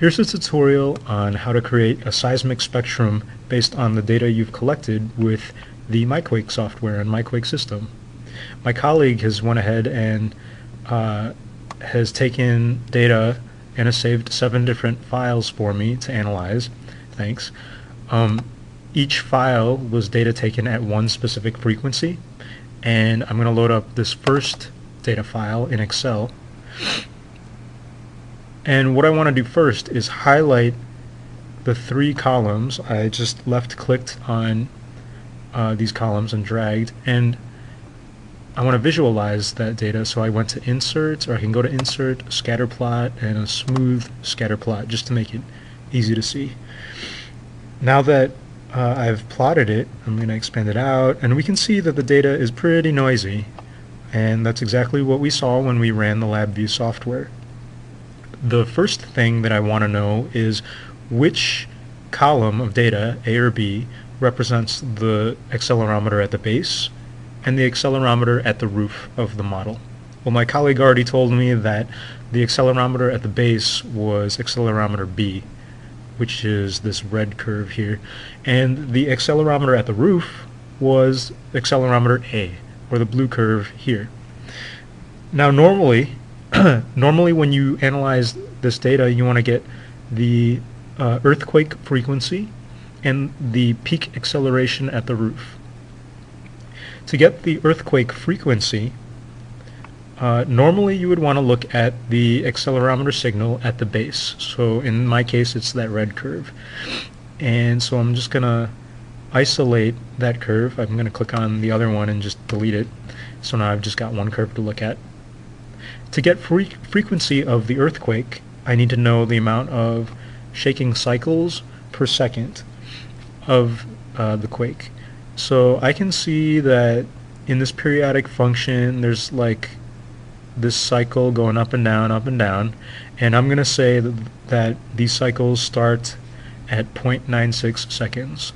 Here's a tutorial on how to create a seismic spectrum based on the data you've collected with the MyQuake software and MyQuake system. My colleague has went ahead and has taken data and has saved 7 different files for me to analyze. Thanks. Each file was data taken at one specific frequency, and I'm going to load up this first data file in Excel. And what I want to do first is highlight the 3 columns. I just left-clicked on these columns and dragged, and I want to visualize that data, so I went to Insert, or I can go to Insert, Scatter Plot, and a Smooth Scatter Plot, just to make it easy to see. Now that I've plotted it, I'm going to expand it out, and we can see that the data is pretty noisy, and that's exactly what we saw when we ran the LabVIEW software. The first thing that I want to know is which column of data, A or B, represents the accelerometer at the base and the accelerometer at the roof of the model. Well, my colleague already told me that the accelerometer at the base was accelerometer B, which is this red curve here, and the accelerometer at the roof was accelerometer A, or the blue curve here. Now normally when you analyze this data, you want to get the earthquake frequency and the peak acceleration at the roof. To get the earthquake frequency, normally you would want to look at the accelerometer signal at the base. So in my case, it's that red curve. And so I'm just going to isolate that curve. I'm going to click on the other one and just delete it. So now I've just got one curve to look at. To get frequency of the earthquake, I need to know the amount of shaking cycles per second of the quake. So I can see that in this periodic function there's like this cycle going up and down, and I'm going to say that these cycles start at 0.96 seconds.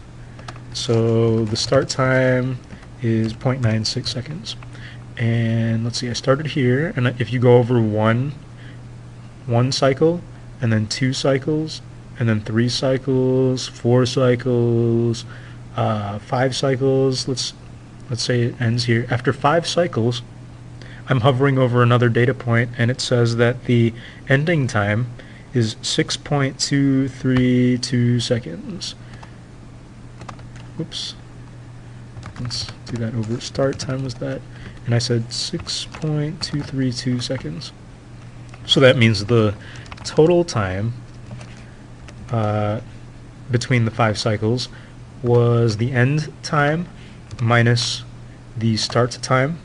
So the start time is 0.96 seconds. And let's see, I started here, and if you go over one cycle, and then 2 cycles, and then 3 cycles, 4 cycles, 5 cycles, let's say it ends here. After 5 cycles, I'm hovering over another data point, and it says that the ending time is 6.232 seconds. Whoops. Let's do that over. Start time was that, and I said 6.232 seconds. So that means the total time between the 5 cycles was the end time minus the start time.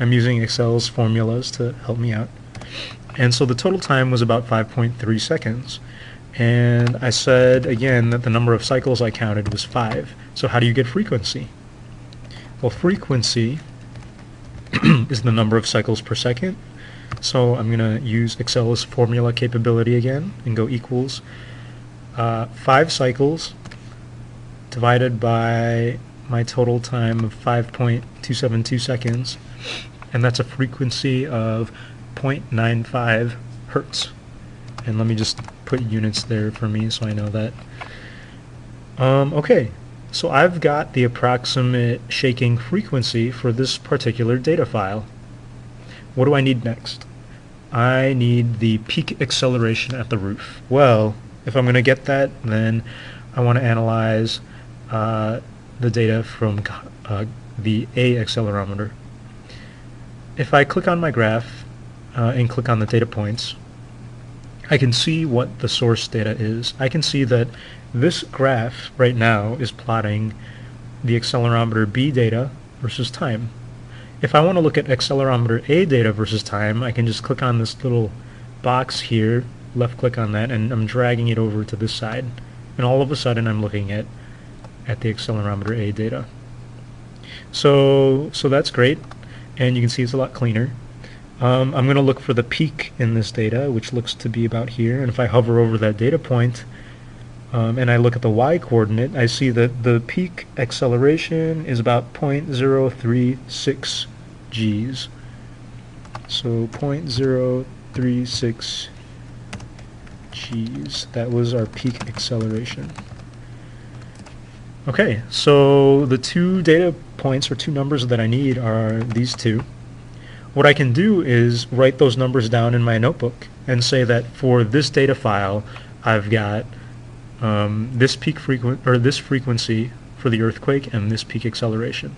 I'm using Excel's formulas to help me out. And so the total time was about 5.3 seconds. And I said again that the number of cycles I counted was 5. So how do you get frequency? Well, frequency is the number of cycles per second. So I'm going to use Excel's formula capability again and go equals 5 cycles divided by my total time of 5.272 seconds, and that's a frequency of 0.95 hertz. And let me just put units there for me so I know that. Okay, so I've got the approximate shaking frequency for this particular data file. What do I need next? I need the peak acceleration at the roof. Well, if I'm going to get that, then I want to analyze the data from the A accelerometer. If I click on my graph and click on the data points, I can see what the source data is. I can see that this graph right now is plotting the accelerometer B data versus time. If I want to look at accelerometer A data versus time, I can just click on this little box here, left click on that, and I'm dragging it over to this side. And all of a sudden I'm looking at the accelerometer A data. So that's great, and you can see it's a lot cleaner. I'm going to look for the peak in this data, which looks to be about here, and if I hover over that data point and I look at the y-coordinate, I see that the peak acceleration is about 0.036 Gs. So 0.036 G's. That was our peak acceleration. Okay, so the two data points or two numbers that I need are these two. What I can do is write those numbers down in my notebook and say that for this data file, I've got this this frequency for the earthquake and this peak acceleration.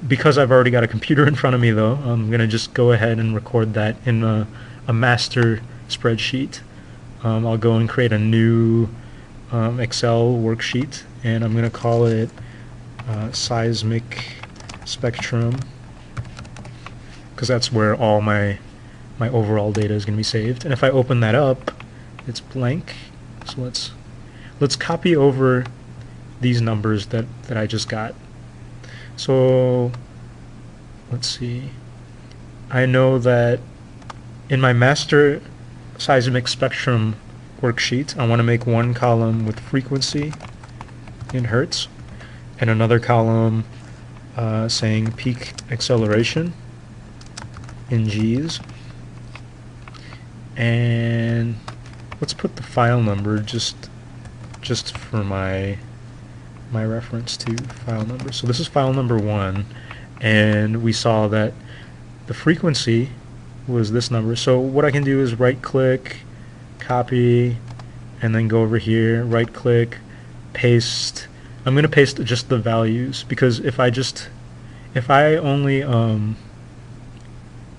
Because I've already got a computer in front of me, though, I'm going to just go ahead and record that in a master spreadsheet. I'll go and create a new Excel worksheet, and I'm going to call it Seismic Spectrum, because that's where all my overall data is going to be saved. And if I open that up, it's blank. So let's copy over these numbers that I just got. So let's see. I know that in my master seismic spectrum worksheet, I want to make one column with frequency in hertz and another column saying peak acceleration in G's. And let's put the file number just for my reference to file number. So this is file number 1, and we saw that the frequency was this number. So what I can do is right click, copy, and then go over here, right click, paste. I'm going to paste just the values, because if I only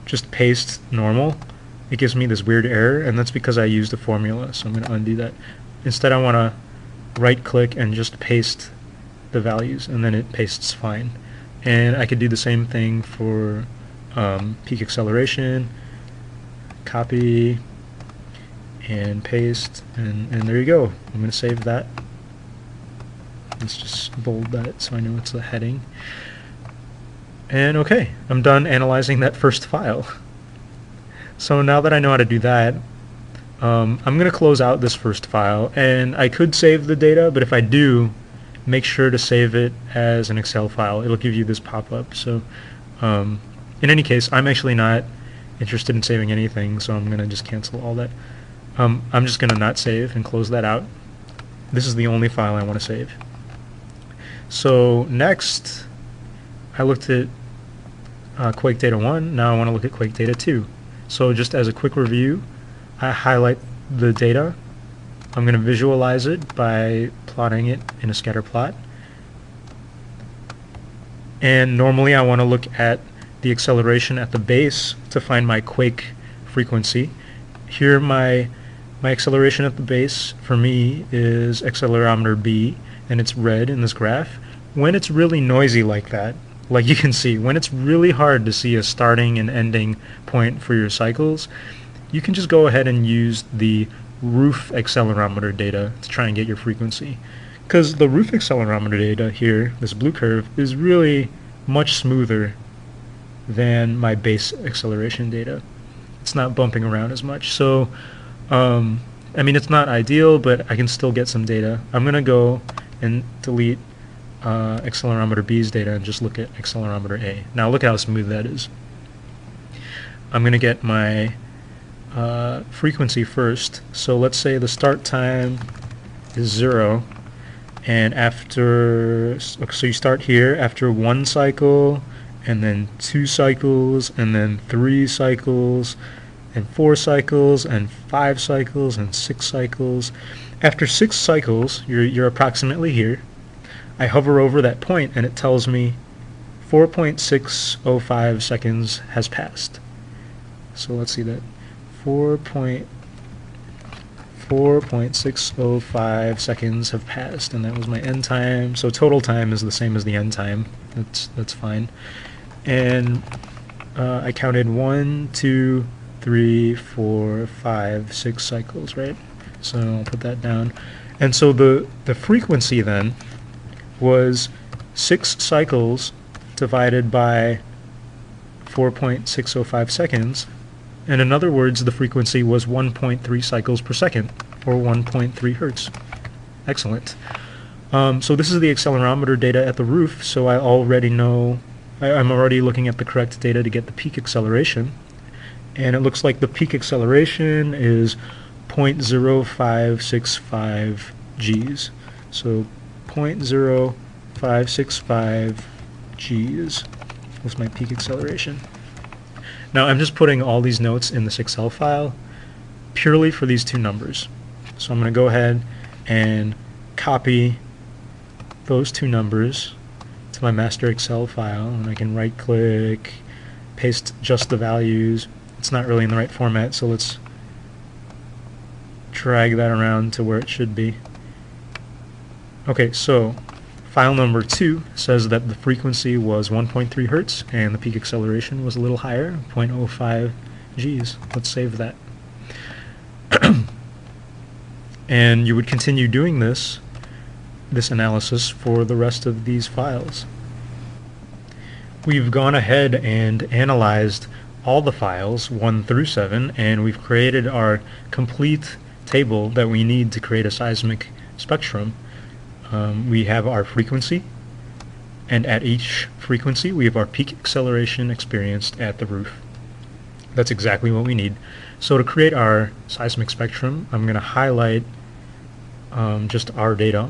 just paste normal, it gives me this weird error, and that's because I used a formula. So I'm going to undo that. Instead, I want to right click and just paste the values, and then it pastes fine. And I could do the same thing for peak acceleration, copy and paste, and there you go. I'm going to save that. Let's just bold that so I know it's the heading. And okay, I'm done analyzing that first file. So now that I know how to do that, I'm going to close out this first file, and I could save the data, but if I do, make sure to save it as an Excel file. It'll give you this pop-up. So in any case, I'm actually not interested in saving anything, so I'm going to just cancel all that. I'm just going to not save and close that out. This is the only file I want to save. So next, I looked at Quake Data 1. Now I want to look at Quake Data 2. So just as a quick review, I highlight the data. I'm going to visualize it by plotting it in a scatter plot. And normally I want to look at the acceleration at the base to find my quake frequency. Here my acceleration at the base for me is accelerometer B, and it's red in this graph. When it's really noisy like that, like you can see, when it's really hard to see a starting and ending point for your cycles, you can just go ahead and use the roof accelerometer data to try and get your frequency. Because the roof accelerometer data here, this blue curve, is really much smoother than my base acceleration data. It's not bumping around as much. So, I mean, it's not ideal, but I can still get some data. I'm going to go and delete accelerometer B's data and just look at accelerometer A. Now look how smooth that is. I'm going to get my frequency first. So let's say the start time is 0, and after, so you start here after 1 cycle, and then 2 cycles, and then 3 cycles, and 4 cycles, and 5 cycles, and 6 cycles. After 6 cycles, you're approximately here. I hover over that point, and it tells me 4.605 seconds has passed. So let's see that. 4.605 seconds have passed, and that was my end time. So total time is the same as the end time. That's fine. And I counted 1, 2, 3, 4, 5, 6 cycles, right? So I'll put that down. And so the frequency then was 6 cycles divided by 4.605 seconds. And in other words, the frequency was 1.3 cycles per second, or 1.3 hertz. Excellent. So this is the accelerometer data at the roof, so I already know, I'm already looking at the correct data to get the peak acceleration. And it looks like the peak acceleration is 0.0565 Gs. So 0.0565 Gs was my peak acceleration. Now I'm just putting all these notes in this Excel file purely for these two numbers. So I'm going to go ahead and copy those two numbers to my master Excel file, and I can right click, paste just the values. It's not really in the right format, so let's drag that around to where it should be. Okay, so file number 2 says that the frequency was 1.3 Hertz and the peak acceleration was a little higher, 0.05 Gs. Let's save that. And you would continue doing this analysis for the rest of these files. We've gone ahead and analyzed all the files 1 through 7, and we've created our complete table that we need to create a seismic spectrum. We have our frequency, and at each frequency we have our peak acceleration experienced at the roof. That's exactly what we need. So to create our seismic spectrum, I'm going to highlight just our data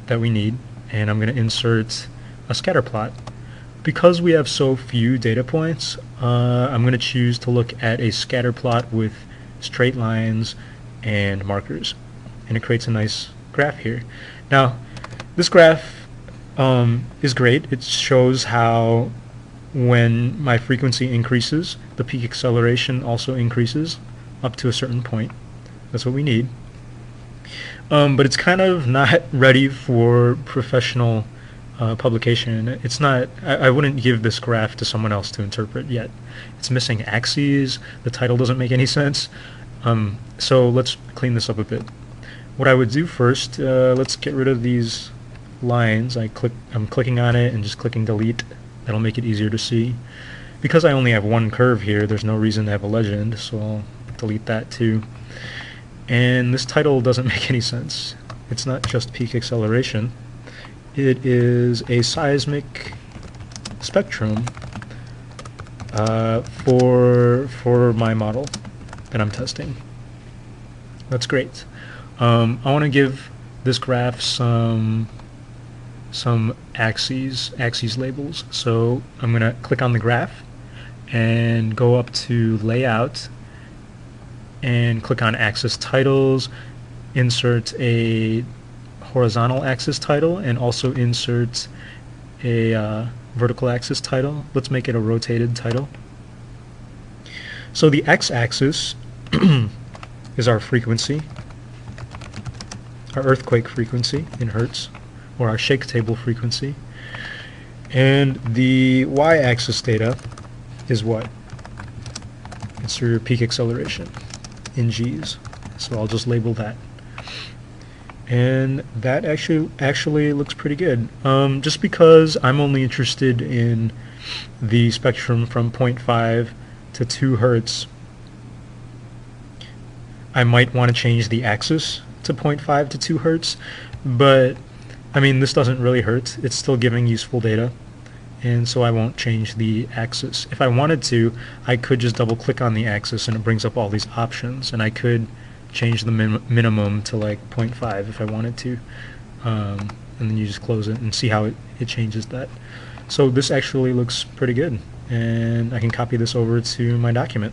that we need, and I'm going to insert a scatter plot. Because we have so few data points, I'm going to choose to look at a scatter plot with straight lines and markers, and it creates a nice graph here. Now this graph is great. It shows how when my frequency increases, the peak acceleration also increases up to a certain point. That's what we need. But it's kind of not ready for professional publication. It's not. I wouldn't give this graph to someone else to interpret yet. It's missing axes. The title doesn't make any sense. So let's clean this up a bit. What I would do first, let's get rid of these lines. I'm clicking on it and just clicking delete. That'll make it easier to see. Because I only have one curve here, there's no reason to have a legend, so I'll delete that too. And this title doesn't make any sense. It's not just peak acceleration. It is a seismic spectrum for my model that I'm testing. That's great. I want to give this graph some axes labels. So I'm going to click on the graph and go up to Layout and click on Axis Titles, insert a horizontal axis title, and also insert a vertical axis title. Let's make it a rotated title. So the x-axis is our frequency, our earthquake frequency in Hertz, or our shake table frequency, and the y-axis data is what? It's your peak acceleration in Gs. So I'll just label that. And that actually looks pretty good. Just because I'm only interested in the spectrum from 0.5 to 2 Hertz, I might want to change the axis to 0.5 to 2 Hertz, but I mean, this doesn't really hurt. It's still giving useful data, and so I won't change the axis. If I wanted to, I could just double click on the axis and it brings up all these options, and I could change the minimum to like 0.5 if I wanted to, and then you just close it and see how it changes that. So this actually looks pretty good, and I can copy this over to my document.